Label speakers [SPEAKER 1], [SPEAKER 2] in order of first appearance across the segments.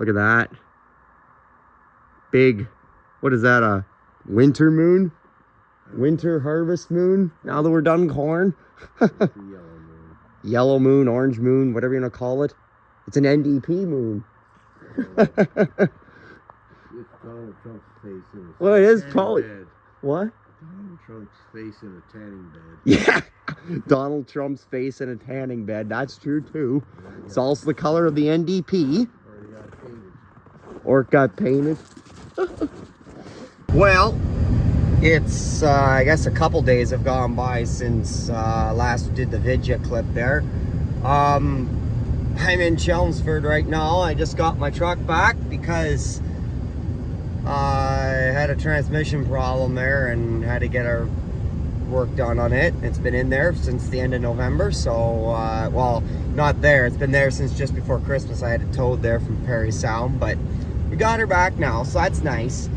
[SPEAKER 1] Look at that. Big, what is that, a winter moon? Winter harvest moon, now that we're done corn.
[SPEAKER 2] Yellow moon.
[SPEAKER 1] Yellow moon, orange moon, whatever you want to call it. It's an NDP moon.
[SPEAKER 2] It's Donald Trump's face in a
[SPEAKER 1] Well, it is
[SPEAKER 2] tanning
[SPEAKER 1] probably.
[SPEAKER 2] bed.
[SPEAKER 1] What?
[SPEAKER 2] Donald Trump's face in a tanning bed.
[SPEAKER 1] Yeah. Donald Trump's face in a tanning bed. That's true too. It's also the color of the NDP.
[SPEAKER 2] Or he got painted.
[SPEAKER 1] Or it got painted. Well, it's I guess a couple days have gone by since last did the vidya clip there. I'm in Chelmsford right now. I just got my truck back because I had a transmission problem there and had to get our work done on it. It's been in there since the end of November, so well, not there, it's been there since just before Christmas. I had it towed there from Perry Sound, but we got her back now, so that's nice.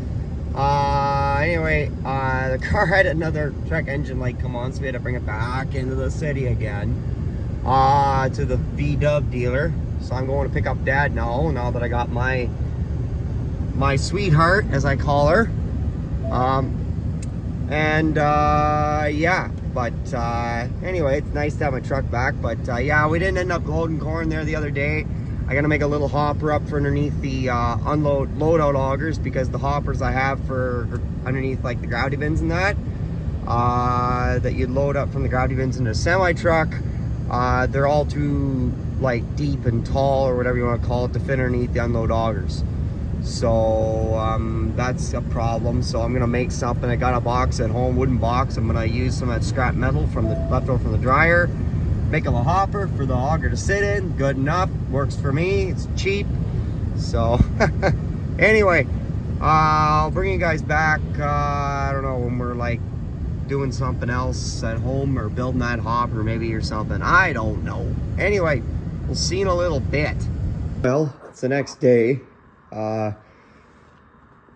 [SPEAKER 1] Anyway, the car had another check engine light come on, so we had to bring it back into the city again to the VW dealer. So I'm going to pick up Dad now that I got my sweetheart, as I call her. Yeah, but anyway, it's nice to have my truck back. But yeah, we didn't end up loading corn there the other day. I gotta make a little hopper up for underneath the load-out augers, because the hoppers I have for underneath like the gravity bins and that you'd load up from the gravity bins into a semi-truck, they're all too like deep and tall, or whatever you want to call it, to fit underneath the unload augers. So that's a problem. So I'm gonna make something. I got a box at home, wooden box. I'm gonna use some of that scrap metal from the leftover from the dryer, make a hopper for the auger to sit in. Good enough, works for me, it's cheap. So anyway, I'll bring you guys back I don't know, when we're like doing something else at home, or building that hopper maybe, or something, I don't know. Anyway, we'll see in a little bit. Well, it's the next day.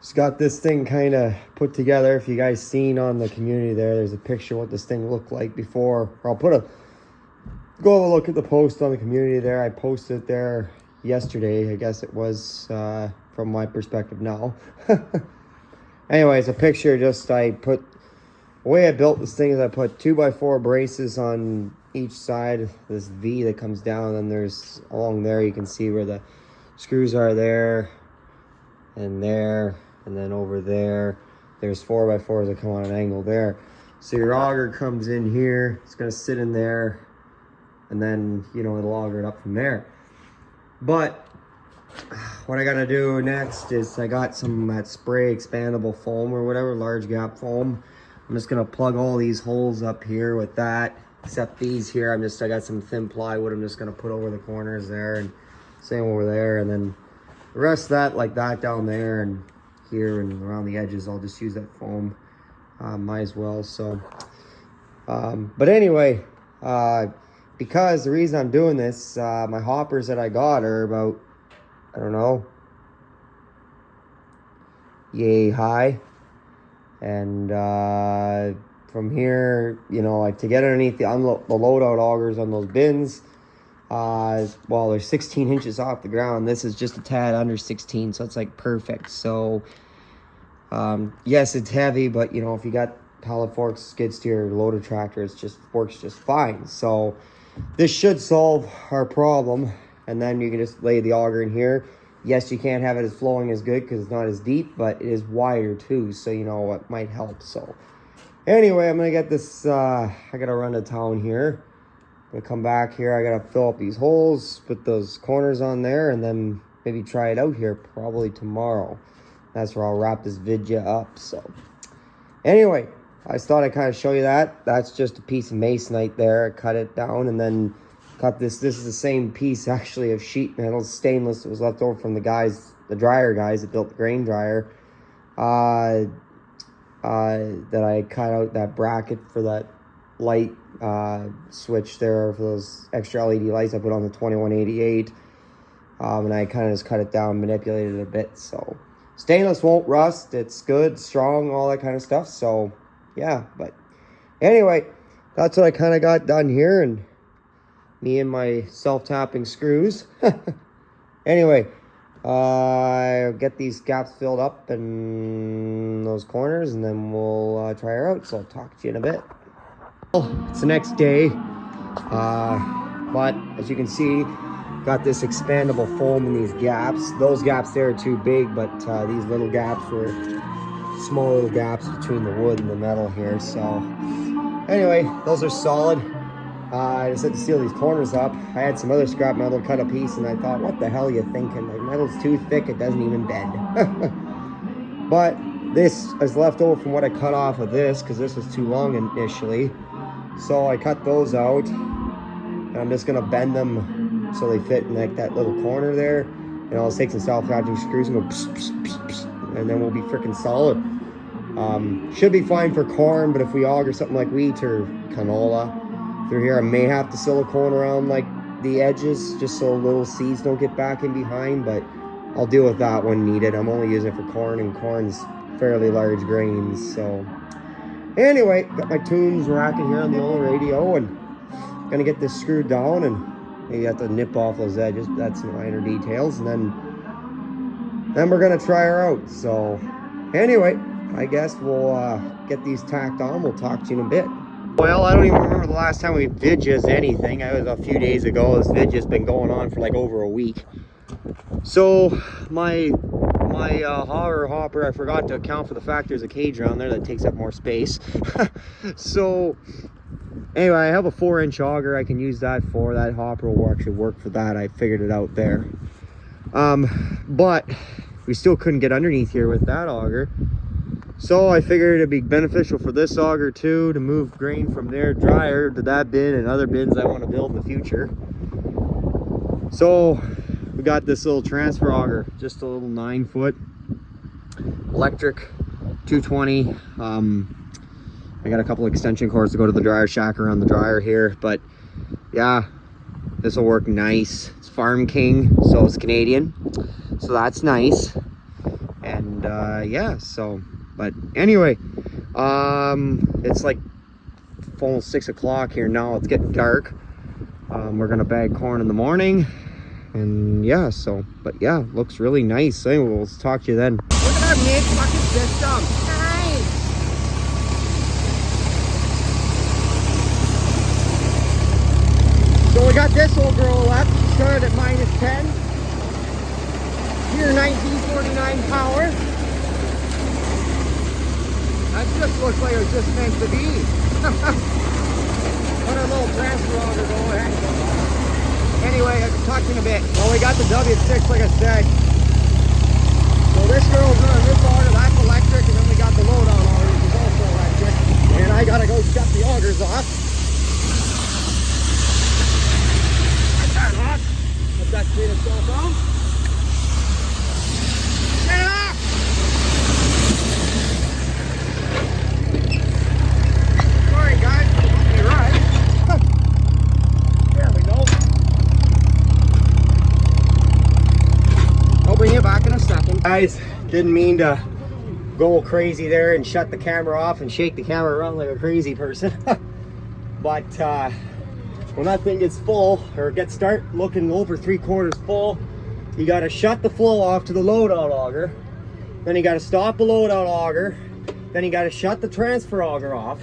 [SPEAKER 1] Just got this thing kind of put together. If you guys seen on the community there's a picture of what this thing looked like before. Or I'll go have a look at the post on the community there. I posted it there yesterday, I guess it was, from my perspective now. Anyways, a picture, the way I built this thing is I put 2x4 braces on each side of this V that comes down, and there's along there, you can see where the screws are there, and then over there, there's 4x4s that come on an angle there. So your auger comes in here, it's gonna sit in there, and then, you know, it'll auger it up from there. But what I gotta do next is I got some that spray expandable foam or whatever, large gap foam. I'm just gonna plug all these holes up here with that, except these here. I got some thin plywood I'm just gonna put over the corners there, and same over there, and then the rest of that, like that down there and here and around the edges, I'll just use that foam. Might as well. So but anyway, because the reason I'm doing this, my hoppers that I got are about, I don't know, yay high, and from here, you know, like to get underneath the load out augers on those bins, well, they're 16 inches off the ground. This is just a tad under 16, so it's like perfect. So yes, it's heavy, but you know, if you got pallet forks, skid steer, loader tractor, it just works just fine. So this should solve our problem, and then you can just lay the auger in here. Yes, you can't have it as flowing as good because it's not as deep, but it is wider too, so you know what might help. So anyway, I'm gonna get this, I gotta run to town here. I'm gonna come back here, I gotta fill up these holes, put those corners on there, and then maybe try it out here probably tomorrow. That's where I'll wrap this vidya up. So anyway, I just thought I'd kind of show you that. That's just a piece of masonite there. I cut it down and then cut this. This is the same piece actually of sheet metal, stainless, that was left over from the dryer guys that built the grain dryer. That I cut out that bracket for that light switch there for those extra LED lights I put on the 2188. And I kind of just cut it down, manipulated it a bit. So stainless won't rust. It's good, strong, all that kind of stuff. So yeah, but anyway, that's what I kind of got done here, and me and my self-tapping screws. Anyway, get these gaps filled up in those corners, and then we'll try her out. So I'll talk to you in a bit. Well, it's the next day, but as you can see, got this expandable foam in these gaps. Those gaps there are too big, but these little gaps were small little gaps between the wood and the metal here. So anyway, those are solid. I just had to seal these corners up. I had some other scrap metal to cut a piece, and I thought, what the hell are you thinking? Like, metal's too thick, it doesn't even bend. But this is left over from what I cut off of this, because this was too long initially. So I cut those out, and I'm just gonna bend them so they fit in like that little corner there. And I'll just take some self-attaching screws and go pss, pss, pss, pss, and then we'll be freaking solid. Should be fine for corn, but if we auger something like wheat or canola through here, I may have to silicone around like the edges just so little seeds don't get back in behind, but I'll deal with that when needed. I'm only using it for corn, and corn's fairly large grains. So anyway, got my tunes racking here on the old radio, and gonna get this screwed down, and maybe have to nip off those edges. That's some minor details, and then we're gonna try her out. So anyway, I guess we'll get these tacked on. We'll talk to you in a bit. Well, I don't even remember the last time we vid-just anything. It was a few days ago. This vid-just been going on for like over a week. So my hopper, I forgot to account for the fact there's a cage around there that takes up more space. So anyway, I have a 4-inch auger. I can use that for that hopper. Will actually work for that. I figured it out there. But we still couldn't get underneath here with that auger. So I figured it'd be beneficial for this auger too, to move grain from their dryer to that bin and other bins I want to build in the future. So we got this little transfer auger, just a little 9-foot electric 220. I got a couple extension cords to go to the dryer shack around the dryer here, but yeah, this will work nice. It's Farm King, so it's Canadian, so that's nice. And yeah, so but anyway, it's like almost 6 o'clock here now. It's getting dark. We're gonna bag corn in the morning, and yeah, so but yeah, looks really nice. So anyway, we'll talk to you then. Look at that mid fucking system. Nice. So we got this old girl left. Started at -10. Here 1949 power. That just looks like it was just meant to be. What a little transfer auger going. Anyway, I can talk to you in a bit. Well, we got the W-6, like I said. So this girl's running this auger, that's electric, and then we got the load-on auger, which is also electric. And I gotta go shut the augers off. That's that hot. Let that clean itself out. Get it off! Sorry guys, you're right. There we go. I'll bring you back in a second. Guys, didn't mean to go crazy there and shut the camera off and shake the camera around like a crazy person. But when that thing gets full, or start looking over 3/4 full, you got to shut the flow off to the load-out auger. Then you got to stop the load-out auger. Then you got to shut the transfer auger off.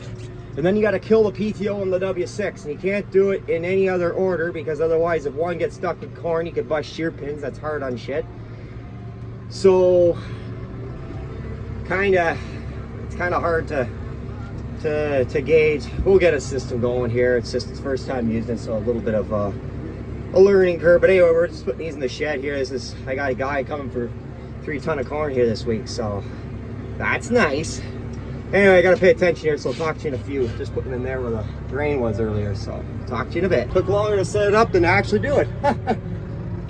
[SPEAKER 1] And then you got to kill the PTO and the W6. And you can't do it in any other order, because otherwise if one gets stuck in corn, you could bust shear pins. That's hard on shit. So it's kind of hard to gauge. We'll get a system going here. It's just the first time using it, so a little bit of a learning curve. But anyway, we're just putting these in the shed here. I got a guy coming for 3 ton of corn here this week, so that's nice. Anyway, I gotta pay attention here, so I'll talk to you in a few. Just putting them in there where the drain was earlier, so talk to you in a bit. Took longer to set it up than to actually do it.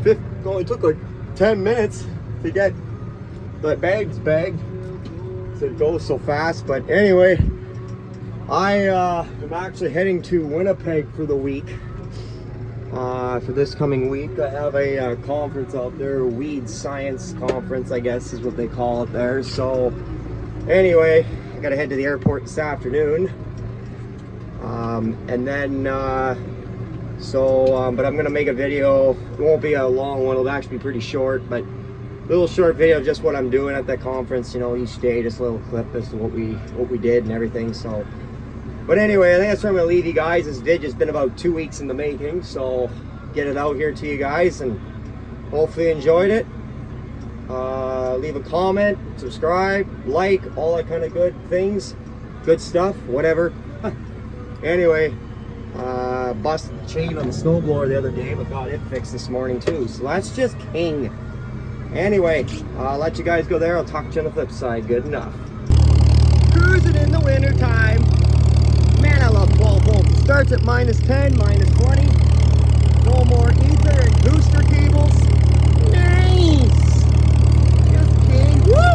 [SPEAKER 1] It only took like 10 minutes to get the bags bagged. So it goes so fast. But anyway, I am actually heading to Winnipeg for the week. For this coming week, I have a conference out there, a weed science conference, I guess is what they call it there. So anyway, I gotta head to the airport this afternoon, and then but I'm gonna make a video. It won't be a long one, it'll actually be pretty short, but little short video of just what I'm doing at that conference, you know, each day, just a little clip as to what we did and everything. So, but anyway, I think that's where I'm gonna leave you guys. This vid's been about 2 weeks in the making, so get it out here to you guys, and hopefully you enjoyed it. Leave a comment, subscribe, like, all that kind of good things, good stuff, whatever. Anyway, busted the chain on the snowblower the other day, but got it fixed this morning too, so that's just king. Anyway, I'll let you guys go there. I'll talk to you on the flip side. Good enough. Cruising in the winter time. Man, I love 12 volts. It starts at -10, -20. No more ether and booster cables. Nice. Just king. Woo!